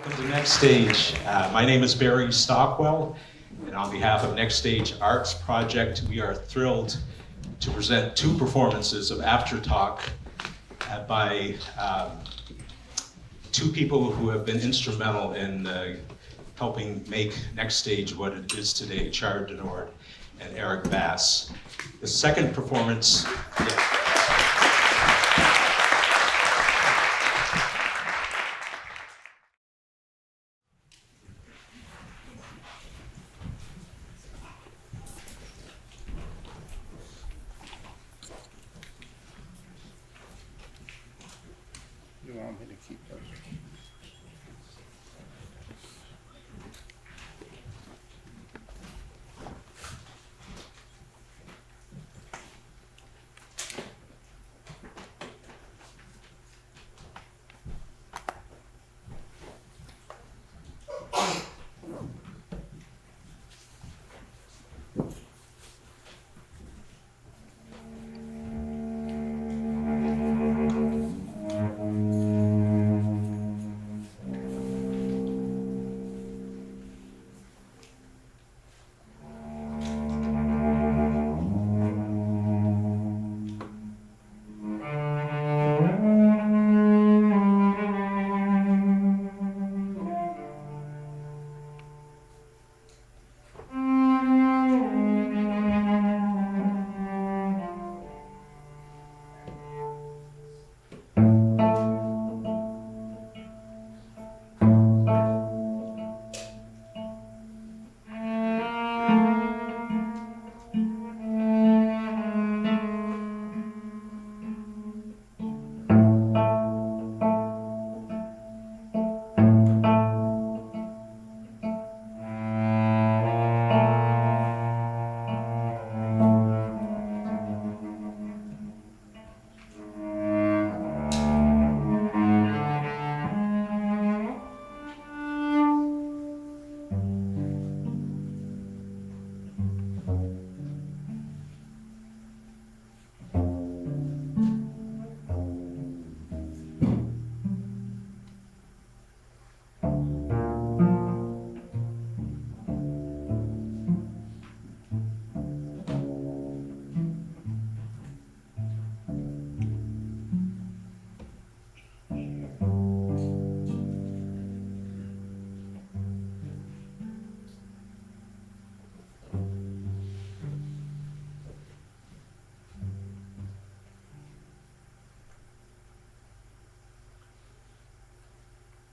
Welcome to Next Stage. My name is Barry Stockwell, and on behalf of Next Stage Arts Project, we are thrilled to present two performances of AfterTalk by two people who have been instrumental in helping make Next Stage what it is today, Chard, deNiord, and Eric Bass. The second performance, You want me to keep those?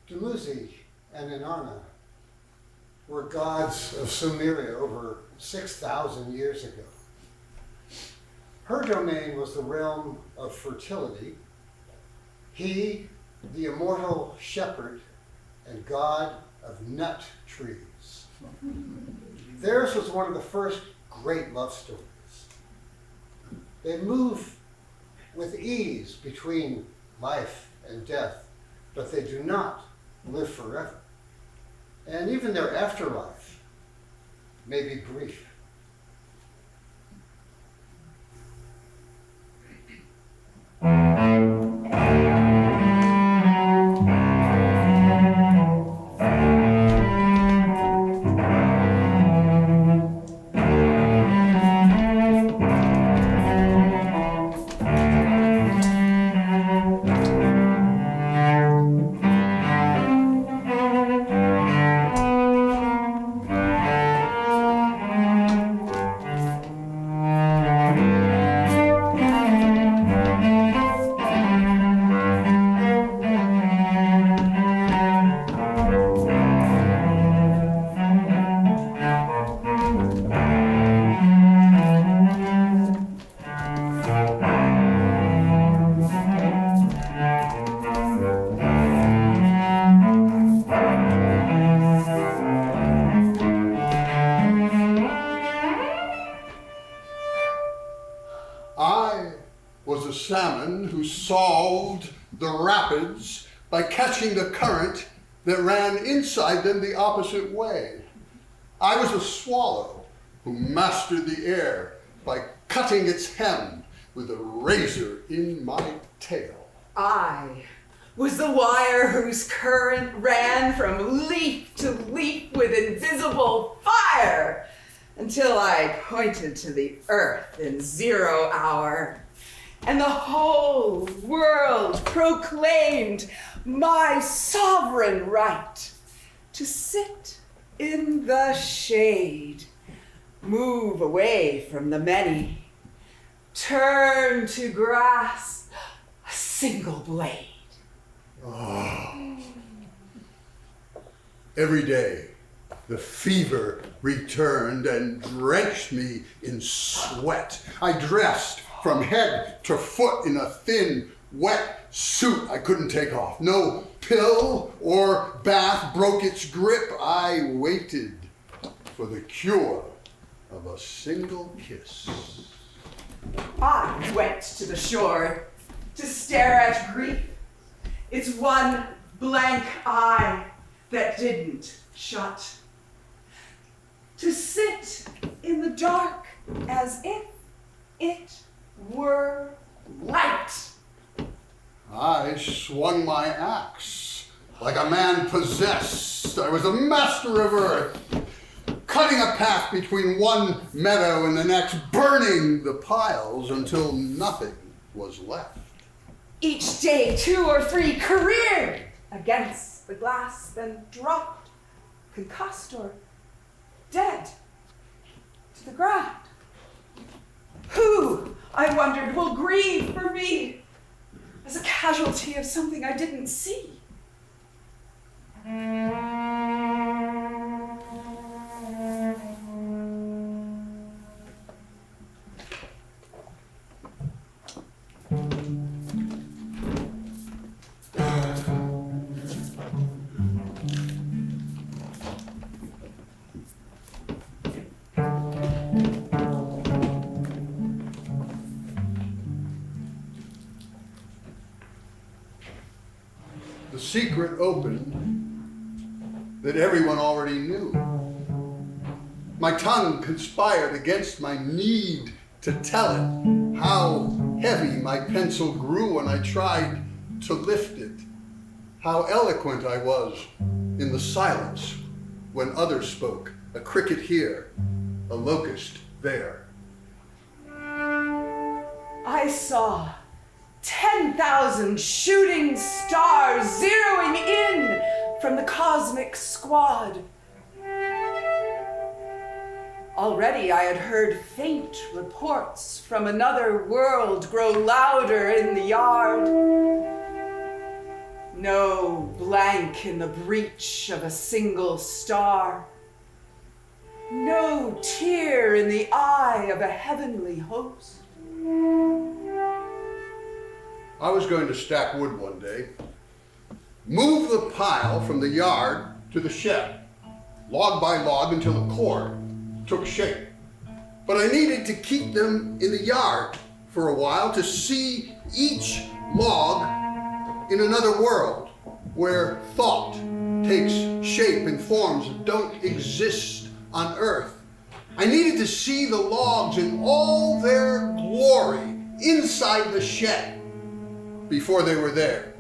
Dumuzi and Inanna were gods of Sumerian over 6,000 years ago. Her domain was the realm of fertility. He, the immortal shepherd and god of nut trees. Theirs was one of the first great love stories. They move with ease between life and death, but they do not live forever. And even their afterlife may be brief. Salmon who solved the rapids by catching the current that ran inside them the opposite way. I was a swallow who mastered the air by cutting its hem with a razor in my tail. I was the wire whose current ran from leaf to leaf with invisible fire, until I pointed to the earth in 0 hour, and the whole world proclaimed my sovereign right to sit in the shade, move away from the many, turn to grasp a single blade. Oh. Every day, the fever returned and drenched me in sweat. I dressed from head to foot in a thin, wet suit I couldn't take off. No pill or bath broke its grip. I waited for the cure of a single kiss. I went to the shore to stare at grief, its one blank eye that didn't shut. To sit in the dark as if it were light. I swung my axe like a man possessed. I was a master of earth, cutting a path between one meadow and the next, burning the piles until nothing was left. Each day 2 or 3 careered against the glass, then dropped, concussed or dead to the ground. Who, I wondered, will grieve for me as a casualty of something I didn't see? The secret opened that everyone already knew. My tongue conspired against my need to tell it, how heavy my pencil grew when I tried to lift it, how eloquent I was in the silence when others spoke, a cricket here, a locust there. I saw 10,000 shooting stars zeroing in from the cosmic squad. Already I had heard faint reports from another world grow louder in the yard. No blank in the breach of a single star. No tear in the eye of a heavenly host. I was going to stack wood one day, move the pile from the yard to the shed, log by log until the cord took shape. But I needed to keep them in the yard for a while to see each log in another world where thought takes shape in forms that don't exist on earth. I needed to see the logs in all their glory inside the shed before they were there,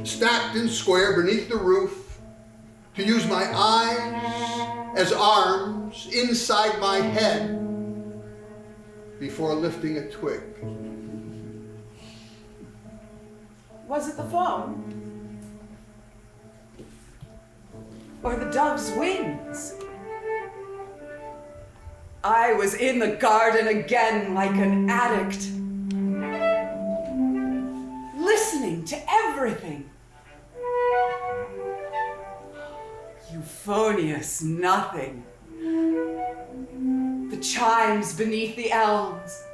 stacked and square beneath the roof, to use my eyes as arms inside my head before lifting a twig. Was it the phone? Or the dove's wings? I was in the garden again like an addict, listening to everything. Euphonious nothing. The chimes beneath the elms,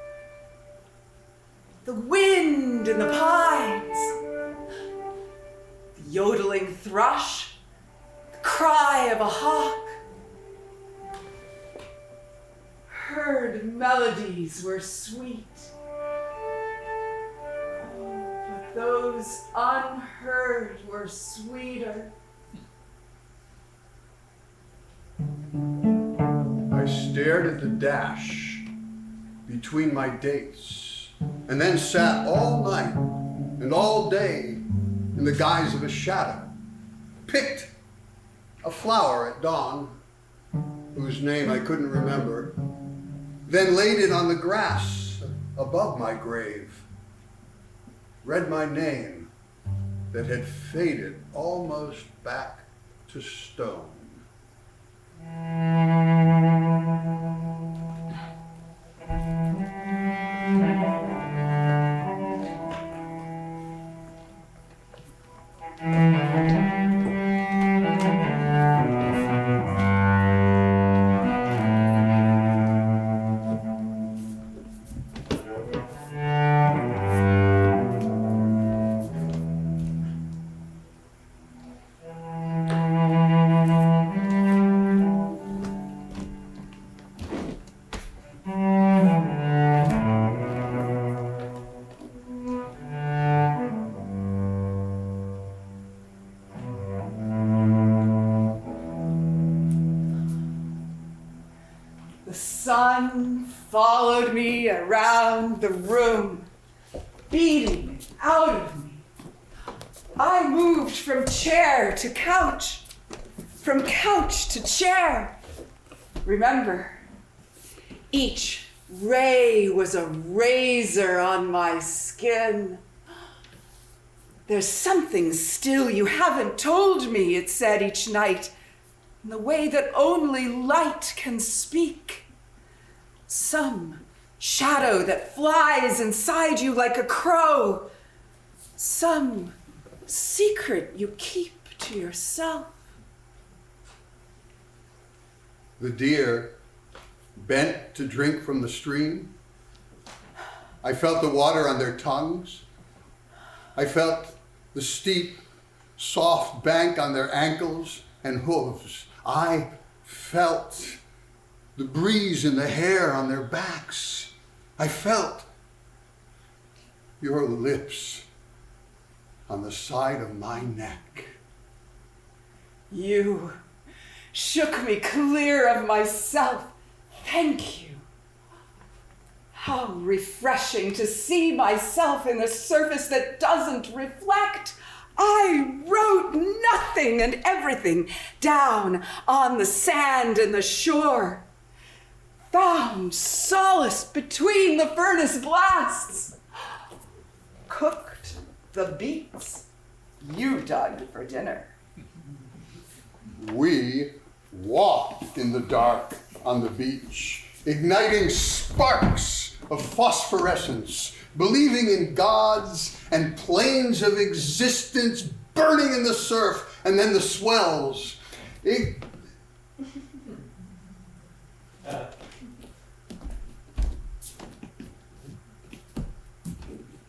the wind in the pines, the yodeling thrush, the cry of a hawk. Heard melodies were sweet. But those unheard were sweeter. I stared at the dash between my dates, and then sat all night and all day in the guise of a shadow, picked a flower at dawn, whose name I couldn't remember, then laid it on the grass above my grave, read my name that had faded almost back to stone. The sun followed me around the room, beating out of me. I moved from chair to couch, from couch to chair. Remember, each ray was a razor on my skin. There's something still you haven't told me, it said each night, in the way that only light can speak. Some shadow that flies inside you like a crow. Some secret you keep to yourself. The deer bent to drink from the stream. I felt the water on their tongues. I felt the steep, soft bank on their ankles and hooves. I felt the breeze in the hair on their backs. I felt your lips on the side of my neck. You shook me clear of myself. Thank you. How refreshing to see myself in a surface that doesn't reflect. I wrote nothing and everything down on the sand and the shore. Found solace between the furnace blasts. Cooked the beets you dug for dinner. We walked in the dark on the beach, igniting sparks of phosphorescence, believing in gods and planes of existence burning in the surf and then the swells.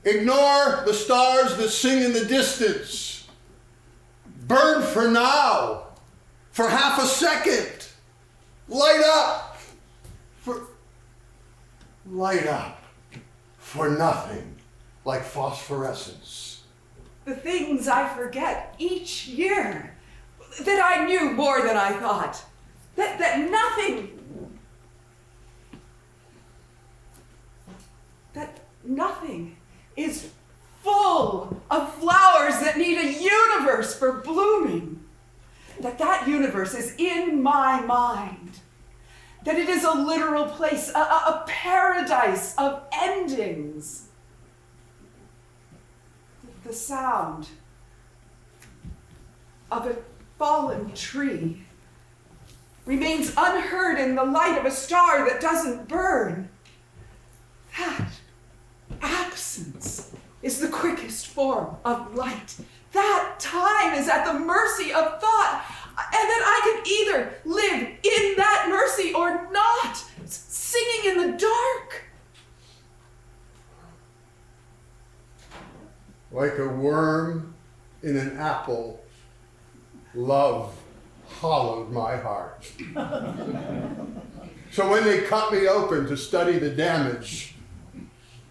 Ignore the stars that sing in the distance. Burn for now, for half a second. Light up for nothing like phosphorescence. The things I forget each year, that I knew more than I thought, that nothing is full of flowers that need a universe for blooming, that universe is in my mind, that it is a literal place, a paradise of endings. The sound of a fallen tree remains unheard in the light of a star that doesn't burn. That absence is the quickest form of light. That time is at the mercy of thought, and that I can either live in that mercy or not, singing in the dark. Like a worm in an apple, love hollowed my heart. So when they cut me open to study the damage,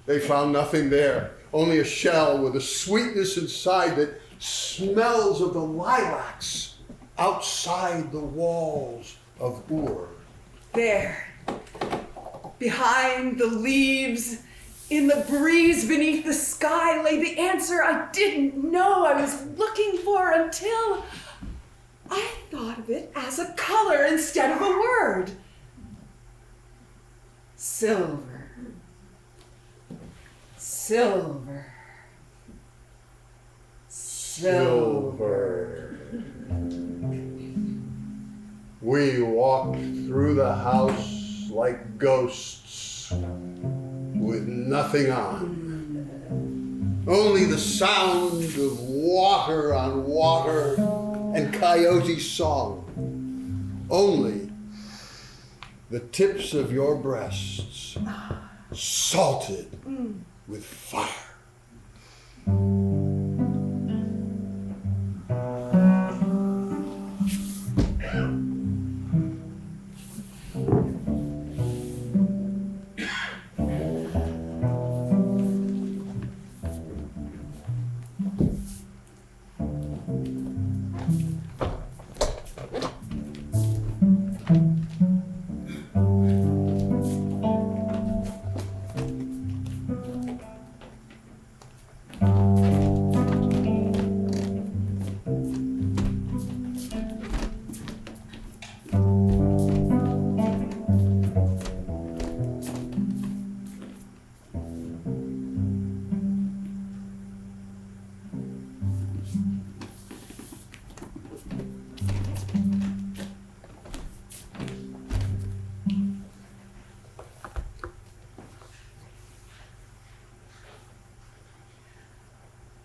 they found nothing there, only a shell with a sweetness inside that smells of the lilacs outside the walls of Ur. There, behind the leaves, In the breeze beneath the sky lay the answer I didn't know I was looking for until I thought of it as a color instead of a word. Silver. Silver. Silver. We walked through the house like ghosts with nothing on. Only the sound of water on water and coyote song. Only the tips of your breasts salted with fire.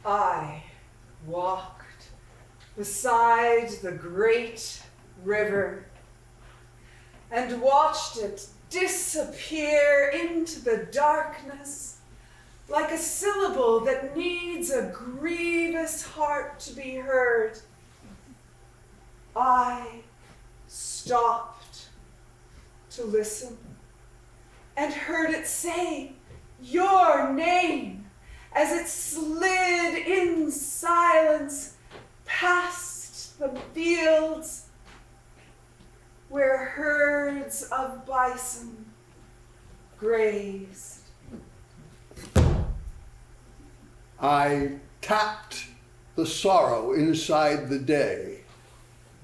I walked beside the great river and watched it disappear into the darkness like a syllable that needs a grievous heart to be heard. I stopped to listen and heard it say your name as it slid in silence past the fields where herds of bison grazed. I tapped the sorrow inside the day,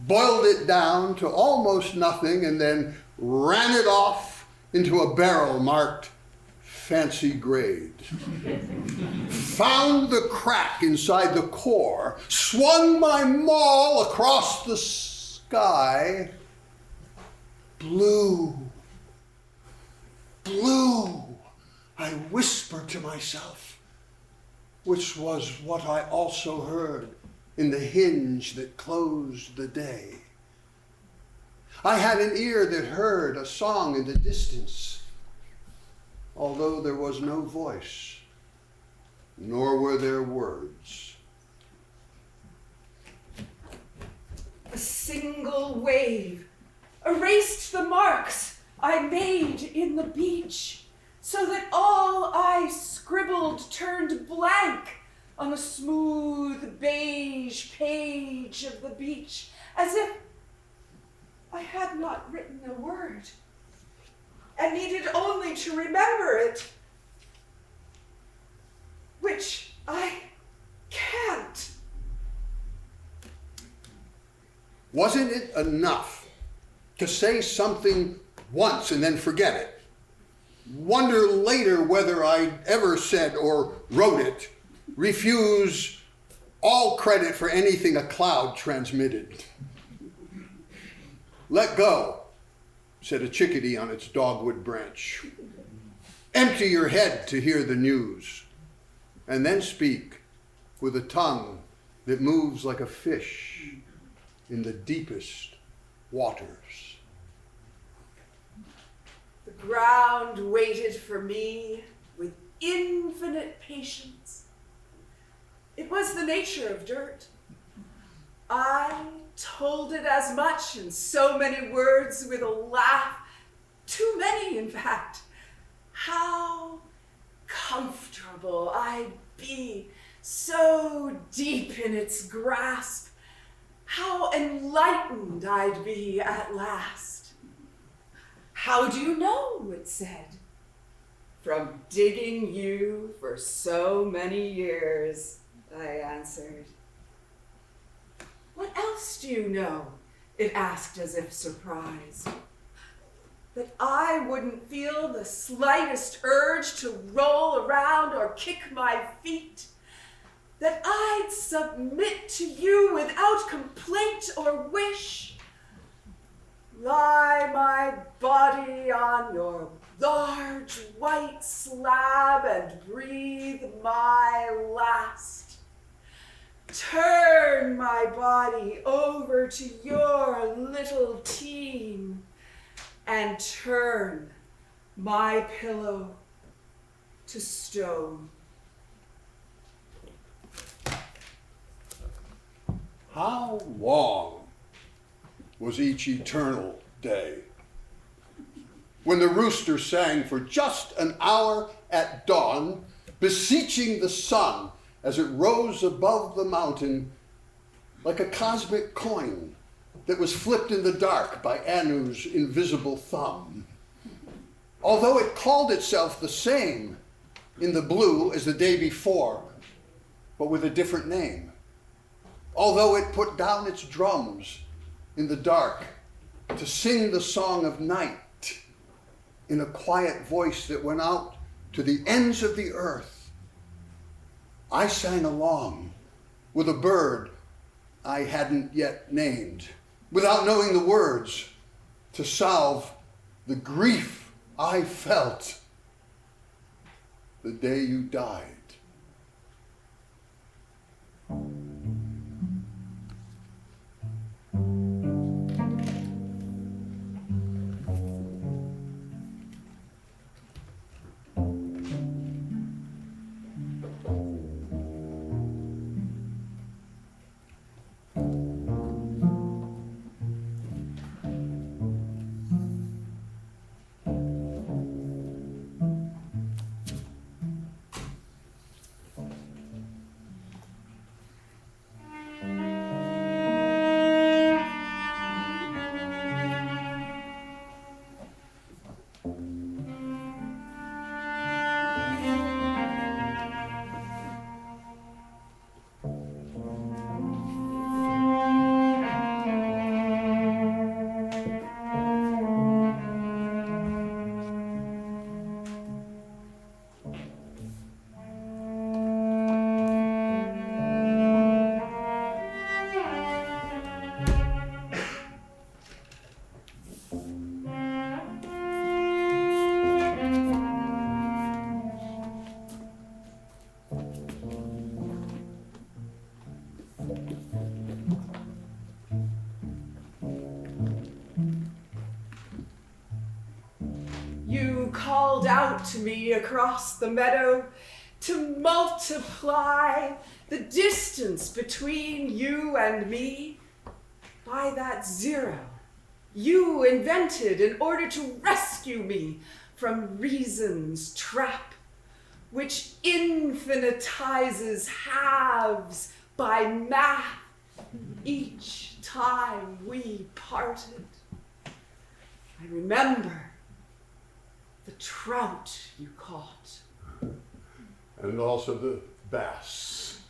boiled it down to almost nothing, and then ran it off into a barrel marked fancy grade. Found the crack inside the core, swung my maul across the sky. Blue, blue, I whispered to myself, which was what I also heard in the hinge that closed the day. I had an ear that heard a song in the distance, although there was no voice, nor were there words. A single wave erased the marks I made in the beach, so that all I scribbled turned blank on the smooth beige page of the beach, as if I had not written a word and needed only to remember it, which I can't. Wasn't it enough to say something once and then forget it? Wonder later whether I ever said or wrote it. Refuse all credit for anything a cloud transmitted. Let go, said a chickadee on its dogwood branch. Empty your head to hear the news, and then speak with a tongue that moves like a fish in the deepest waters. The ground waited for me with infinite patience. It was the nature of dirt. I told it as much in so many words with a laugh, too many in fact. How comfortable I'd be so deep in its grasp. How enlightened I'd be at last. How do you know, it said? from digging you for so many years, I answered. What else do you know? It asked as if surprised. That I wouldn't feel the slightest urge to roll around or kick my feet. That I'd submit to you without complaint or wish. Lie my body on your large white slab and breathe my last. Turn my body over to your little team and turn my pillow to stone. How long was each eternal day? When the rooster sang for just an hour at dawn, beseeching the sun as it rose above the mountain like a cosmic coin that was flipped in the dark by Anu's invisible thumb. Although it called itself the same in the blue as the day before, but with a different name. Although it put down its drums in the dark to sing the song of night in a quiet voice that went out to the ends of the earth, I sang along with a bird I hadn't yet named, without knowing the words to salve the grief I felt the day you died. Called out to me across the meadow to multiply the distance between you and me by that zero you invented in order to rescue me from reason's trap, which infinitizes halves by math each time we parted. I remember the trout you caught. And also the bass.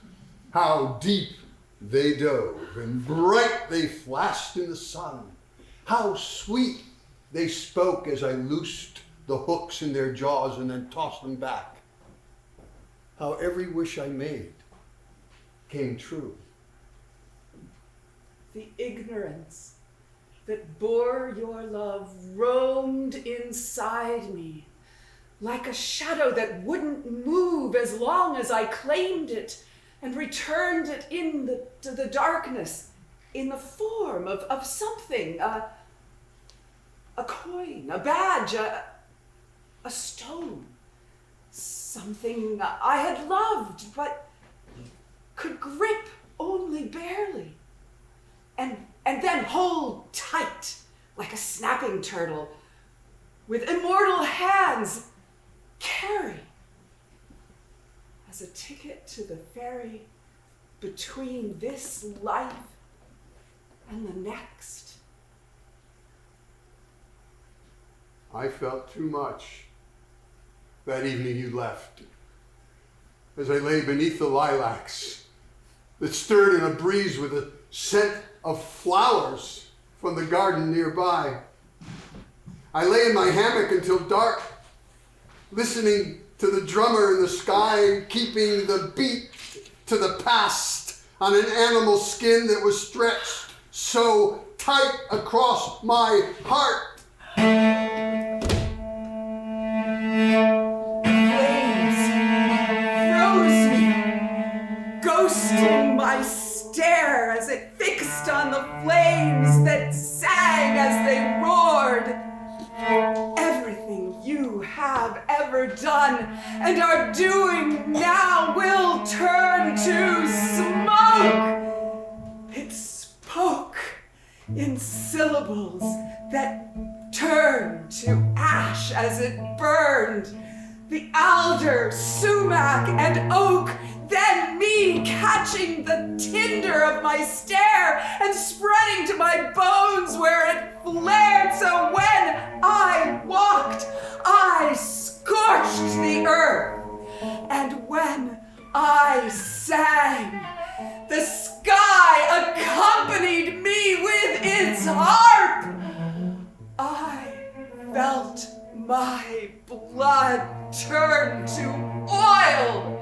How deep they dove and bright they flashed in the sun. How sweet they spoke as I loosed the hooks in their jaws and then tossed them back. How every wish I made came true. The ignorance that bore your love roamed inside me like a shadow that wouldn't move as long as I claimed it and returned it to the darkness in the form of something, a coin, a badge, a stone, something I had loved but could grip only barely. And then hold tight like a snapping turtle, with immortal hands carry as a ticket to the ferry between this life and the next. I felt too much that evening you left. As I lay beneath the lilacs that stirred in a breeze with a scent of flowers from the garden nearby. I lay in my hammock until dark, listening to the drummer in the sky, keeping the beat to the past on an animal skin that was stretched so tight across my heart. Ghosting my stare as it fixed on the flames that sang as they roared. Everything you have ever done and are doing now will turn to smoke. It spoke in syllables that turned to ash as it burned. The alder, sumac, and oak, then me catching the tinder of my stare and spreading to my bones where it flared. So when I walked, I scorched the earth. And when I sang, the sky accompanied me with its harp. I felt my blood turn to oil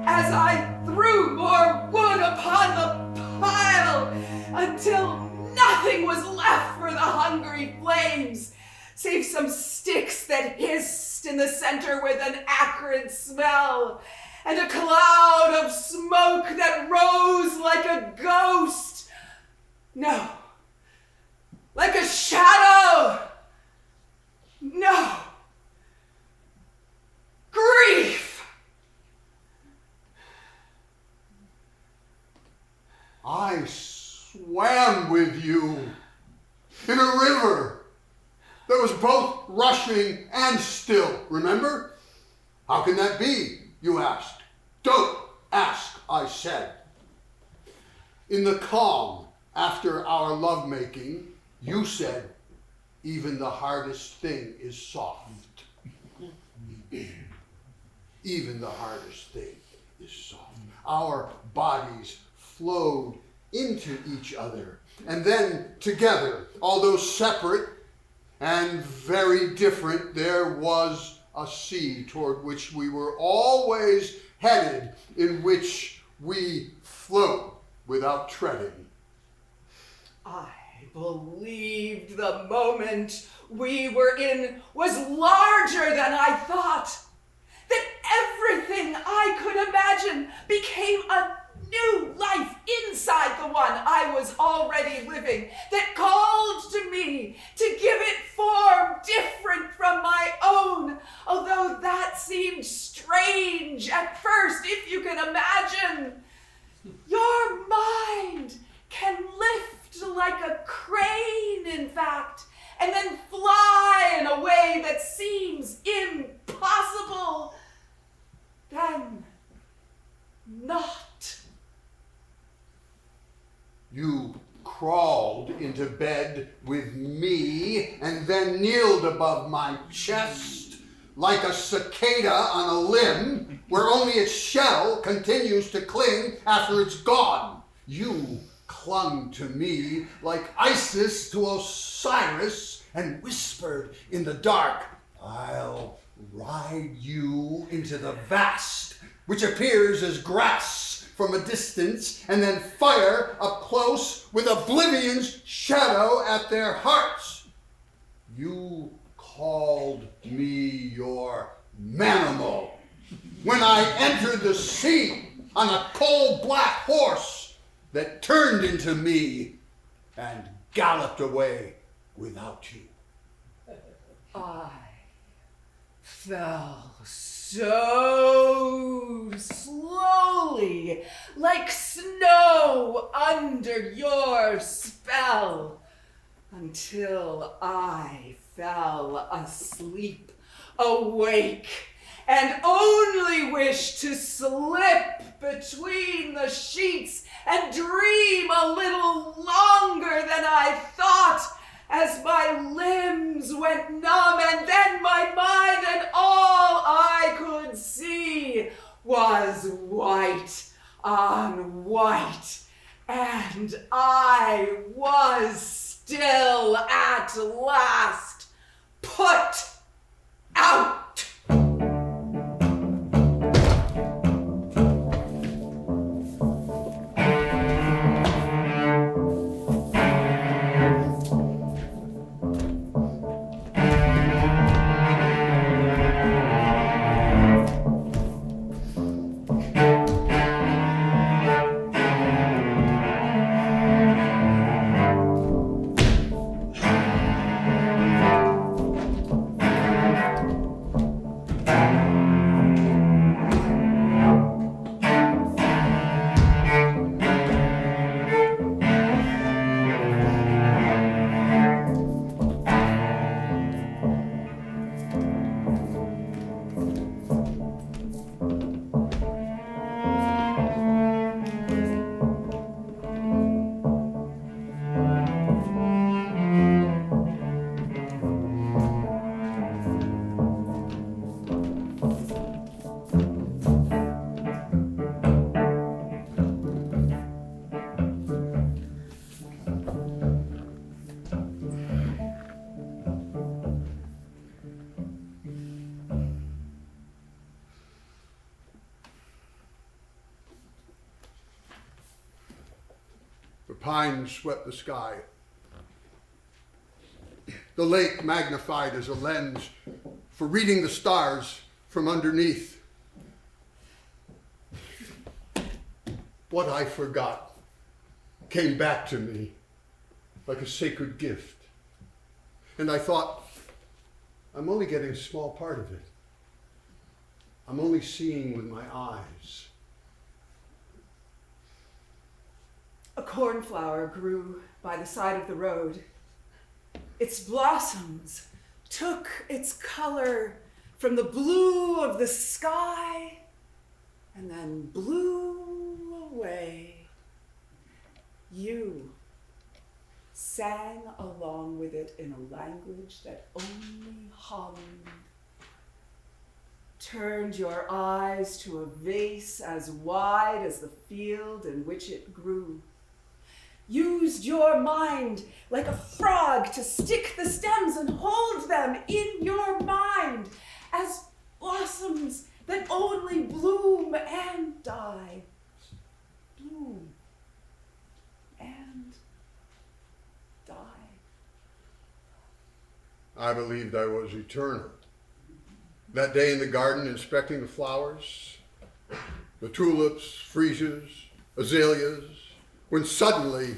as I threw more wood upon the pile until nothing was left for the hungry flames, save some sticks that hissed in the center with an acrid smell, and a cloud of smoke that rose like a ghost. No, like a shadow. No. Grief. I swam with you in a river that was both rushing and still, remember? How can that be, you asked. Don't ask, I said. In the calm after our lovemaking, you said, even the hardest thing is soft. Even the hardest thing is soft. Our bodies flowed into each other, and then together, although separate and very different, there was a sea toward which we were always headed, in which we float without treading. I believed the moment we were in was larger than I thought, that everything I could imagine became a new life inside the one I was already living, that called to me to give it form different from my own, although that seemed strange at first, if you can imagine. Your mind can lift like a crane, in fact, and then fly in a way that seems impossible, then not. You crawled into bed with me and then kneeled above my chest like a cicada on a limb where only its shell continues to cling after it's gone. You clung to me like Isis to Osiris and whispered in the dark, I'll ride you into the vast, which appears as grass from a distance, and then fire up close with oblivion's shadow at their hearts. You called me your manimal when I entered the sea on a coal black horse that turned into me and galloped away without you. I fell so slowly, like snow under your spell, until I fell asleep, awake, and only wished to slip between the sheets and dream a little longer than I thought, as my limbs went numb, and then my mind and all I was white on white, and I was still at last put out. The pines swept the sky. The lake magnified as a lens for reading the stars from underneath. What I forgot came back to me like a sacred gift. And I thought, I'm only getting a small part of it. I'm only seeing with my eyes. A cornflower grew by the side of the road. Its blossoms took its color from the blue of the sky and then blew away. You sang along with it in a language that only hummed. Turned your eyes to a vase as wide as the field in which it grew. Used your mind like a frog to stick the stems and hold them in your mind as blossoms that only bloom and die. Bloom and die. I believed I was eternal. That day in the garden inspecting the flowers, the tulips, freesias, azaleas, when suddenly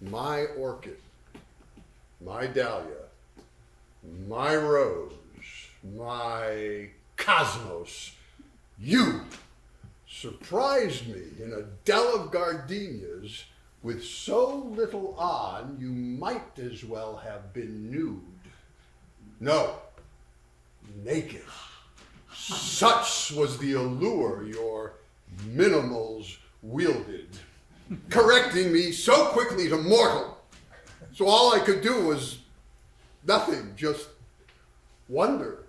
my orchid, my dahlia, my rose, my cosmos, you surprised me in a dell of gardenias with so little on you might as well have been nude. No, naked. Such was the allure your minimals wielded, correcting me so quickly to mortal. So all I could do was nothing, just wonder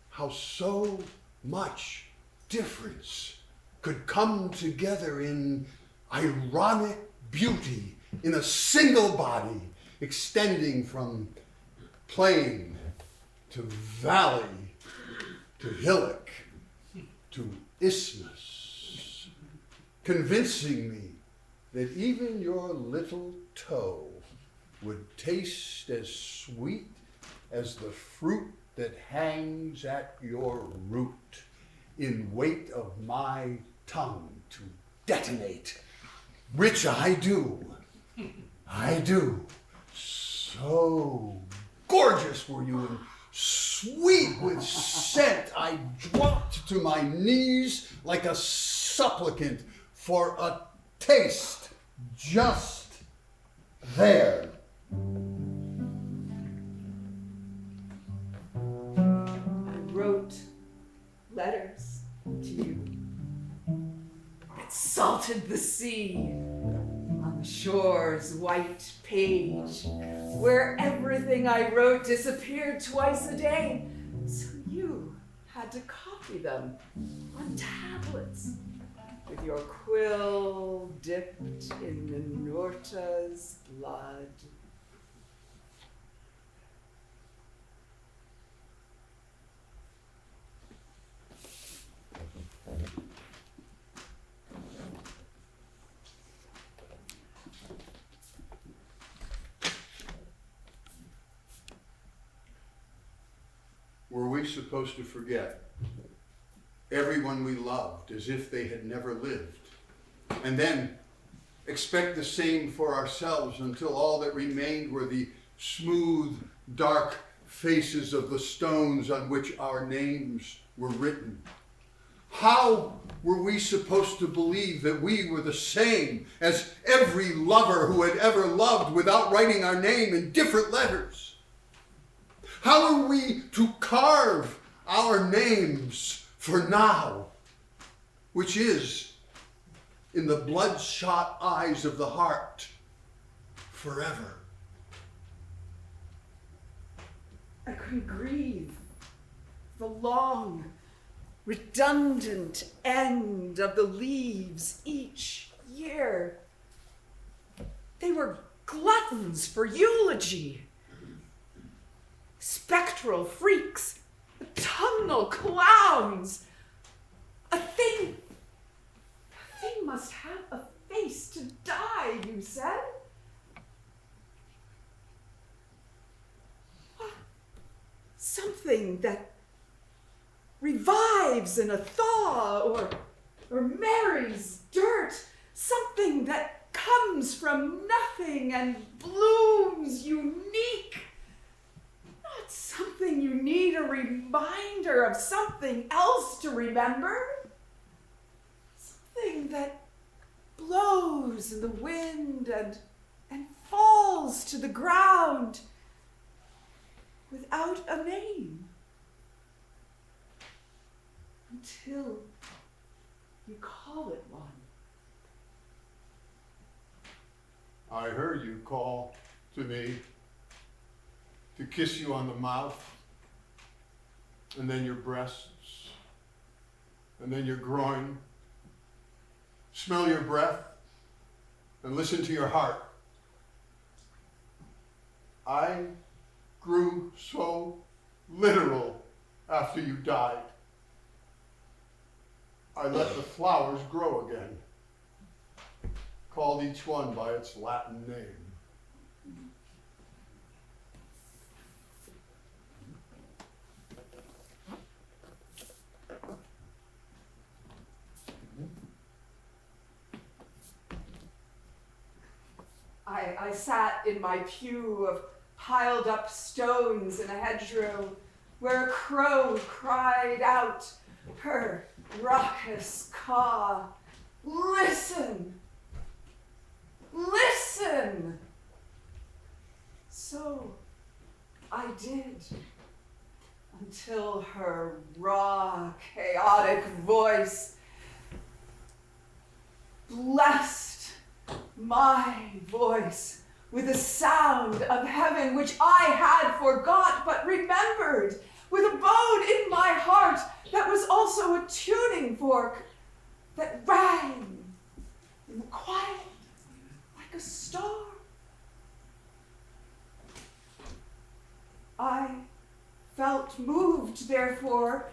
how so much difference could come together in ironic beauty in a single body extending from plain to valley to hillock to isthmus, convincing me that even your little toe would taste as sweet as the fruit that hangs at your root, in weight of my tongue to detonate, which I do. So gorgeous were you and sweet with scent, I dropped to my knees like a supplicant for a taste just there. I wrote letters to you. It salted the sea on the shore's white page, where everything I wrote disappeared twice a day. So you had to copy them on tablets with your quill dipped in Minorta's blood. Were we supposed to forget everyone we loved as if they had never lived, and then expect the same for ourselves until all that remained were the smooth, dark faces of the stones on which our names were written? How were we supposed to believe that we were the same as every lover who had ever loved without writing our name in different letters? How are we to carve our names for now, which is, in the bloodshot eyes of the heart, forever? I couldn't grieve the long, redundant end of the leaves each year. They were gluttons for eulogy. Spectral freaks, autumnal clowns. A thing must have a face to die, you said. Something that revives in a thaw or marries dirt. Something that comes from nothing and blooms unique. Not something you need a reminder of something else to remember. Something that blows in the wind and falls to the ground without a name. Until you call it one. I heard you call to me to kiss you on the mouth, and then your breasts, and then your groin, smell your breath, and listen to your heart. I grew so literal after you died. I let the flowers grow again, called each one by its Latin name. I sat in my pew of piled up stones in a hedgerow where a crow cried out her raucous caw. Listen! Listen! So I did, until her raw, chaotic voice blessed my voice with a sound of heaven which I had forgot but remembered, with a bone in my heart that was also a tuning fork that rang in the quiet like a star. I felt moved, therefore,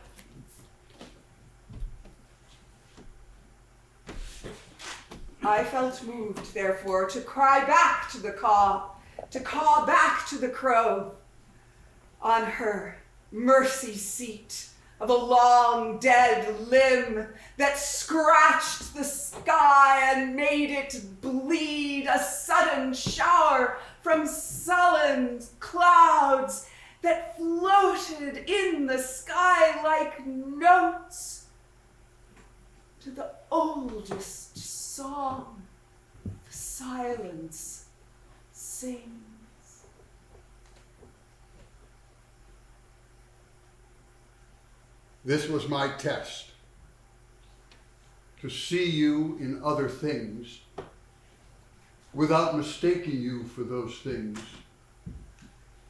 to cry back to the caw, to caw back to the crow on her mercy seat of a long dead limb that scratched the sky and made it bleed, a sudden shower from sullen clouds that floated in the sky like notes to the oldest song the silence sings. This was my test, to see you in other things without mistaking you for those things,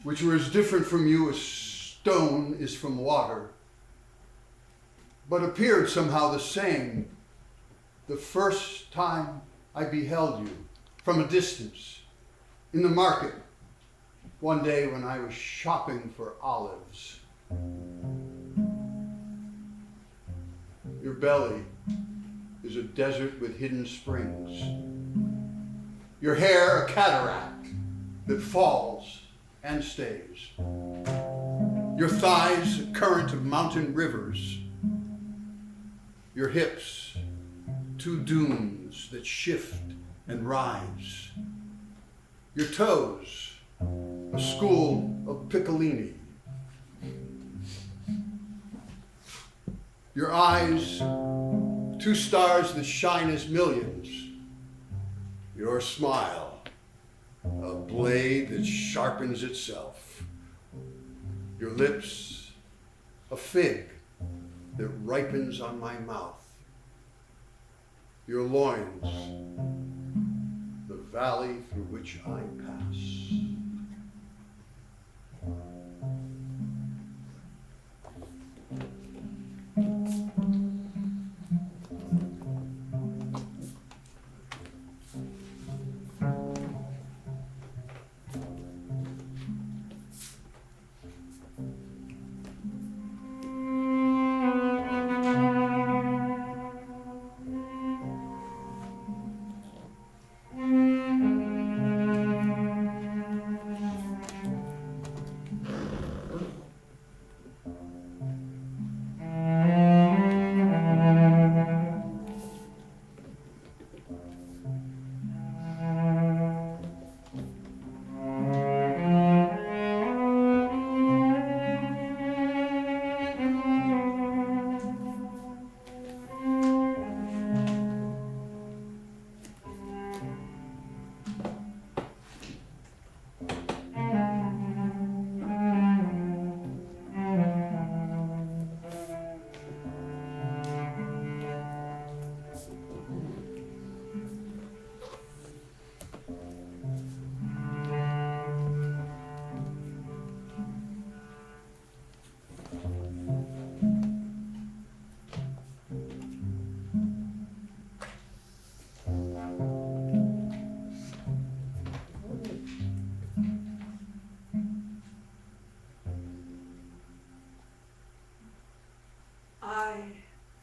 which were as different from you as stone is from water, but appeared somehow the same the first time I beheld you from a distance in the market one day when I was shopping for olives. Your belly is a desert with hidden springs. Your hair a cataract that falls and stays. Your thighs a current of mountain rivers. Your hips two dunes that shift and rise. Your toes a school of piccolini. Your eyes two stars that shine as millions. Your smile a blade that sharpens itself. Your lips a fig that ripens on my mouth. Your loins the valley through which I pass.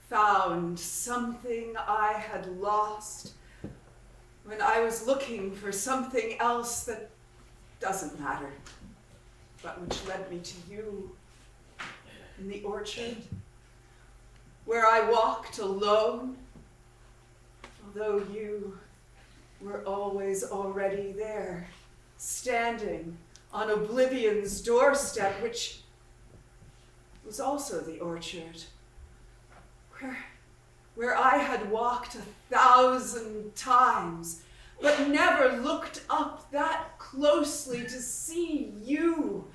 Found something I had lost when I was looking for something else that doesn't matter, but which led me to you in the orchard, where I walked alone, although you were always already there, standing on oblivion's doorstep, which was also the orchard. Where I had walked 1,000 times, but never looked up that closely to see you,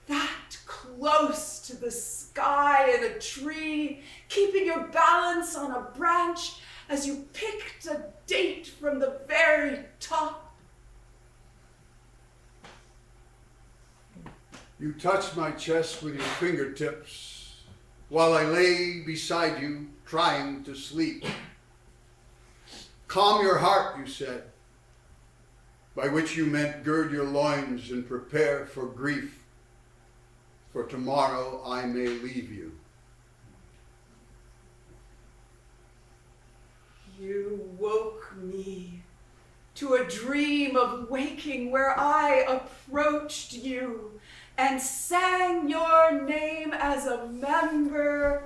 that close to the sky in a tree, keeping your balance on a branch as you picked a date from the very top. You touched my chest with your fingertips while I lay beside you trying to sleep. Calm your heart, you said, by which you meant gird your loins and prepare for grief, for tomorrow I may leave you. You woke me to a dream of waking where I approached you and sang your name as a member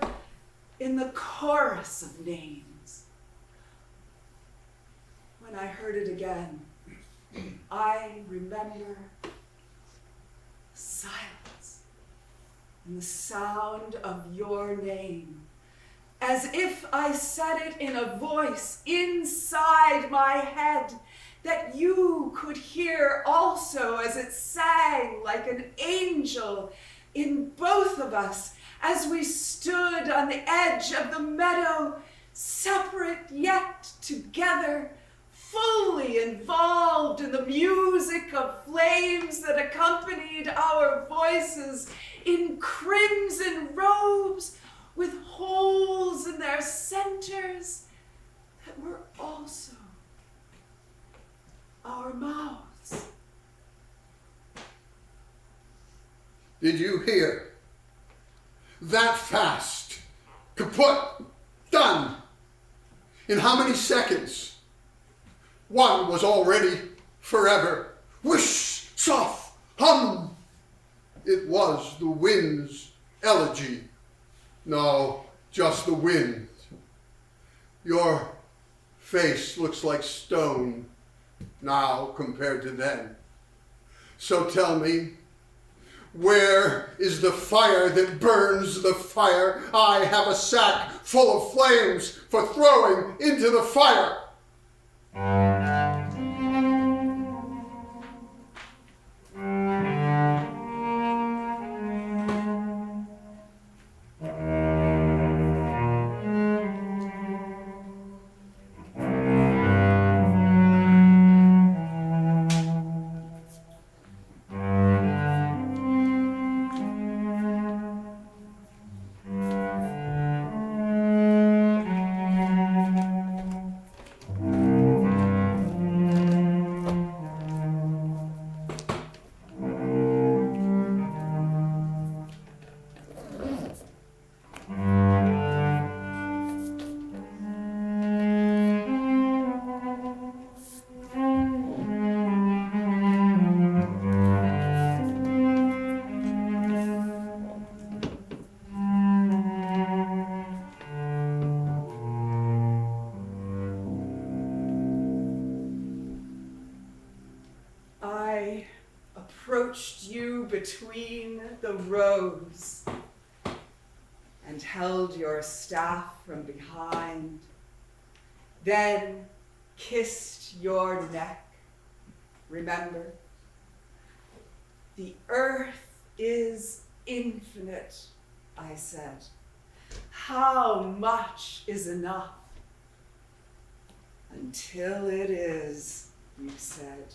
in the chorus of names. When I heard it again, I remember silence and the sound of your name, as if I said it in a voice inside my head that you could hear also, as it sang like an angel in both of us as we stood on the edge of the meadow, separate yet together, fully involved in the music of flames that accompanied our voices, in crimson robes with holes Did you hear? That fast. Kaput. Done. In how many seconds? One was already forever. Whoosh, soft, hum. It was the wind's elegy. No, just the wind. Your face looks like stone now compared to then. So tell me, where is the fire that burns the fire? I have a sack full of flames for throwing into the fire. Approached you between the rows and held your staff from behind, then kissed your neck. Remember, the earth is infinite, I said. How much is enough? Until it is, you said.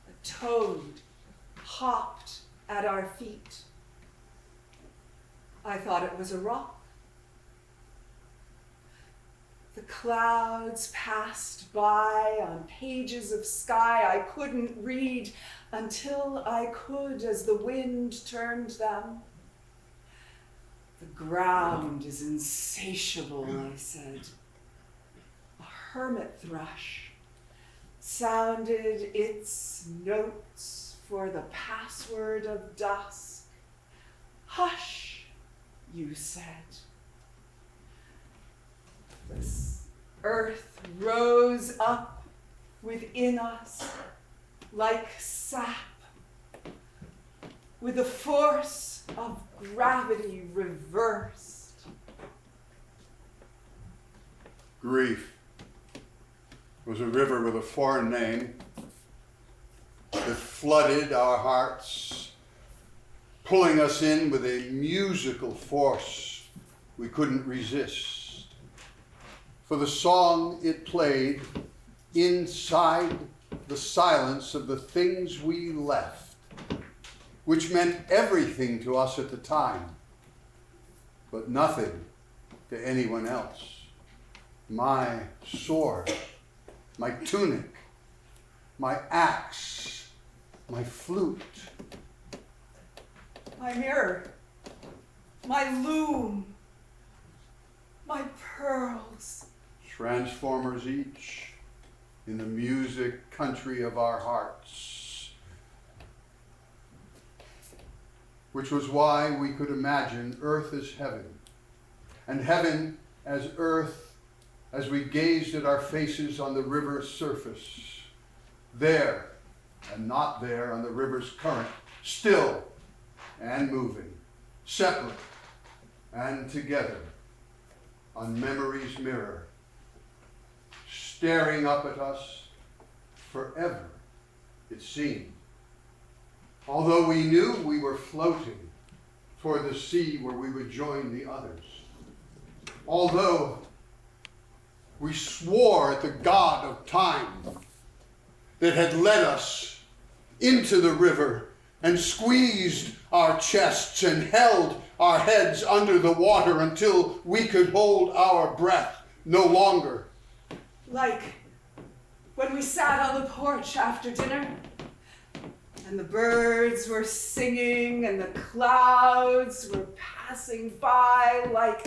A toad hopped at our feet. I thought it was a rock. The clouds passed by on pages of sky I couldn't read until I could as the wind turned them. The ground is insatiable, I said. A hermit thrush sounded its notes for the password of dusk. Hush, you said. This earth rose up within us like sap, with the force of gravity reversed. Grief was a river with a foreign name that flooded our hearts, pulling us in with a musical force we couldn't resist. For the song it played inside the silence of the things we left, which meant everything to us at the time, but nothing to anyone else. My sword, my tunic, my axe, my flute, My mirror, my loom, my pearls. transformers each in the music country of our hearts, which was why we could imagine earth as heaven, and heaven as earth as we gazed at our faces on the river's surface, there and not there on the river's current, still and moving, separate and together on memory's mirror, staring up at us forever, it seemed. Although we knew we were floating toward the sea where we would join the others. Although we swore at the God of time that had led us into the river and squeezed our chests and held our heads under the water until we could hold our breath no longer. Like when we sat on the porch after dinner And the birds were singing, and the clouds were passing by like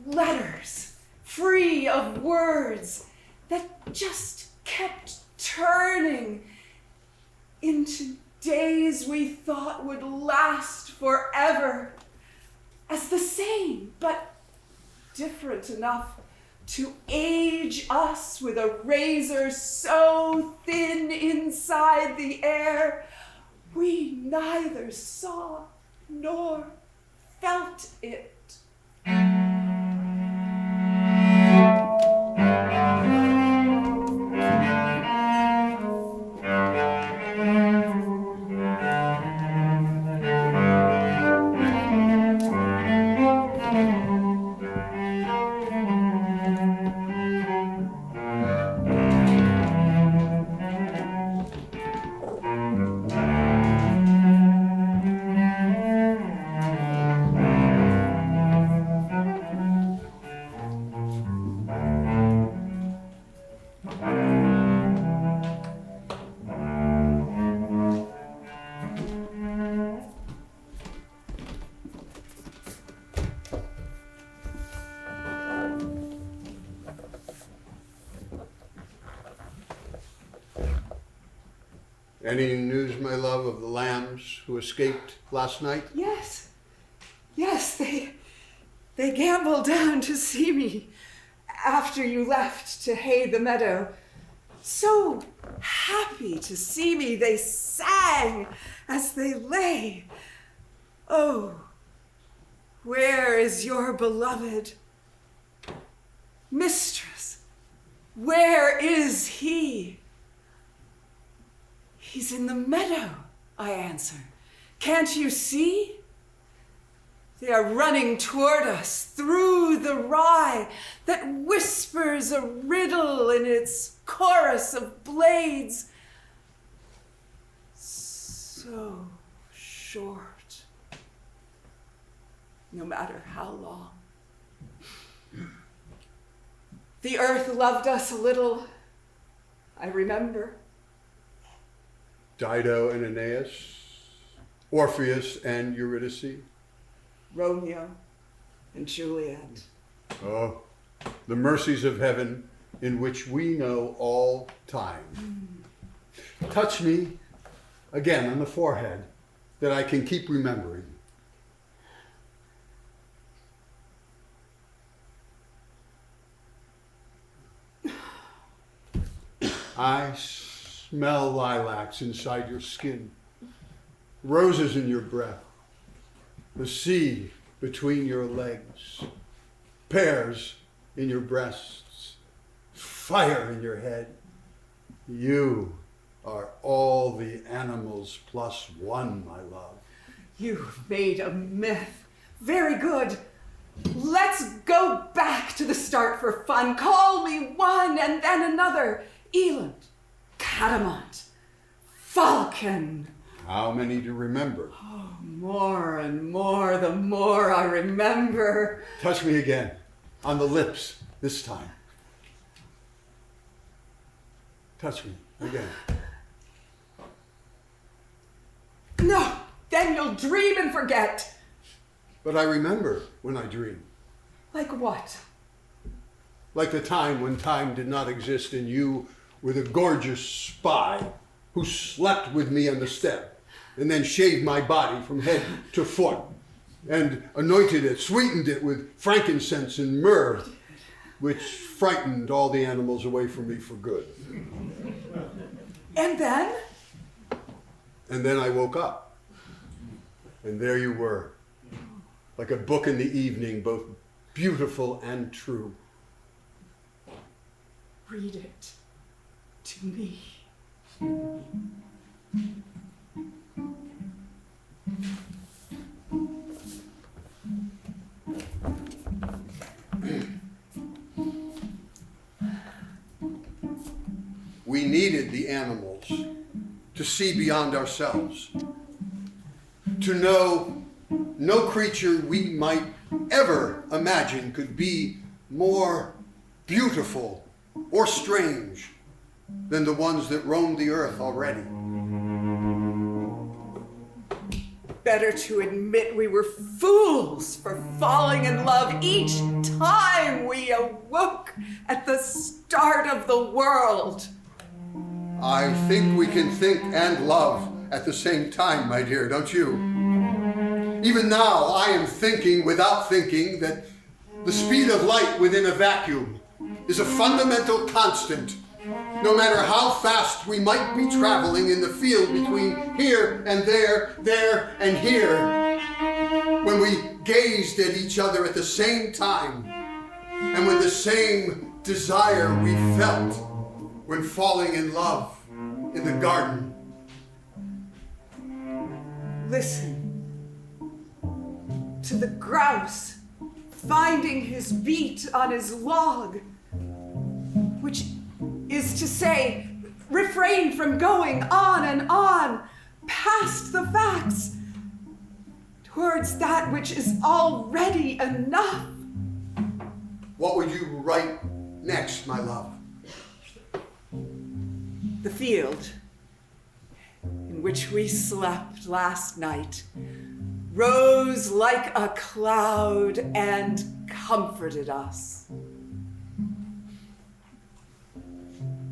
letters, free of words, that just kept turning into days we thought would last forever, as the same, but different enough to age us with a razor so thin inside the air, we neither saw nor felt it. Any news, my love, of the lambs who escaped last night? Yes, they gambled down to see me after you left to hay the meadow. So happy to see me, they sang as they lay. Oh, where is your beloved? Mistress, where is he? He's in the meadow, I answer. Can't you see? They are running toward us through the rye that whispers a riddle in its chorus of blades. So short, no matter how long. The earth loved us a little, I remember. Dido and Aeneas, Orpheus and Eurydice. Romeo and Juliet. Oh, the mercies of heaven in which we know all time. Touch me again on the forehead that I can keep remembering. I smell lilacs inside your skin, roses in your breath, the sea between your legs, pears in your breasts, fire in your head. You are all the animals plus one, my love. You've made a myth. Very good. Let's go back to the start for fun. Call me one and then another. Eland, Catamount, Falcon. How many do you remember? Oh, more and more, the more I remember. Touch me again, on the lips this time. Touch me again. No, then you'll dream and forget. But I remember when I dream. Like what? Like the time when time did not exist and you were the gorgeous spy who slept with me on the step and then shaved my body from head to foot and anointed it, sweetened it with frankincense and myrrh, which frightened all the animals away from me for good. And then? And then I woke up, and there you were, like a book in the evening, both beautiful and true. Read it to me. We needed the animals to see beyond ourselves, to know no creature we might ever imagine could be more beautiful or strange than the ones that roam the earth already. better to admit we were fools for falling in love each time we awoke at the start of the world. I think we can think and love at the same time, my dear, don't you? Even now, I am thinking without thinking that the speed of light within a vacuum is a fundamental constant. No matter how fast we might be traveling in the field between here and there and here, when we gazed at each other at the same time and with the same desire we felt when falling in love in the garden. Listen to the grouse finding his beat on his log, which is to say, refrain from going on and on past the facts towards that which is already enough. What would you write next, my love? The field in which we slept last night rose like a cloud and comforted us.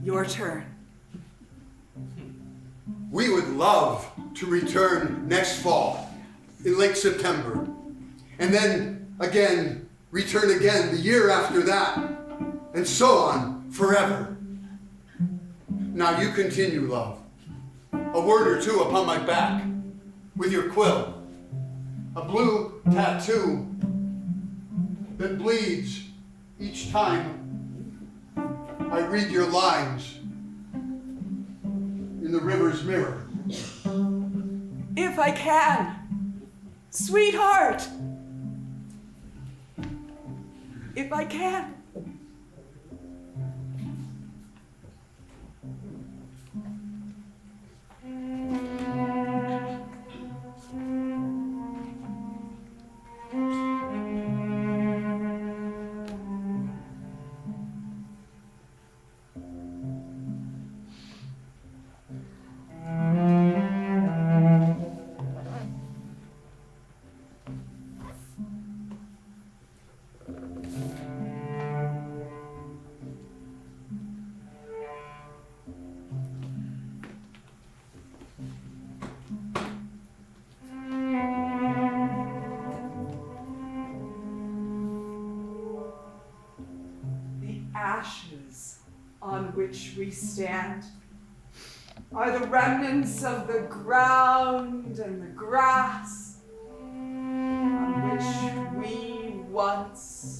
Your turn. We would love to return next fall, in late September, and then again, return again the year after that, and so on forever. Now you continue, love. A word or two upon my back, with your quill. A blue tattoo that bleeds each time I read your lines in the river's mirror. If I can, sweetheart. If I can. Ashes on which we stand are the remnants of the ground and the grass on which we once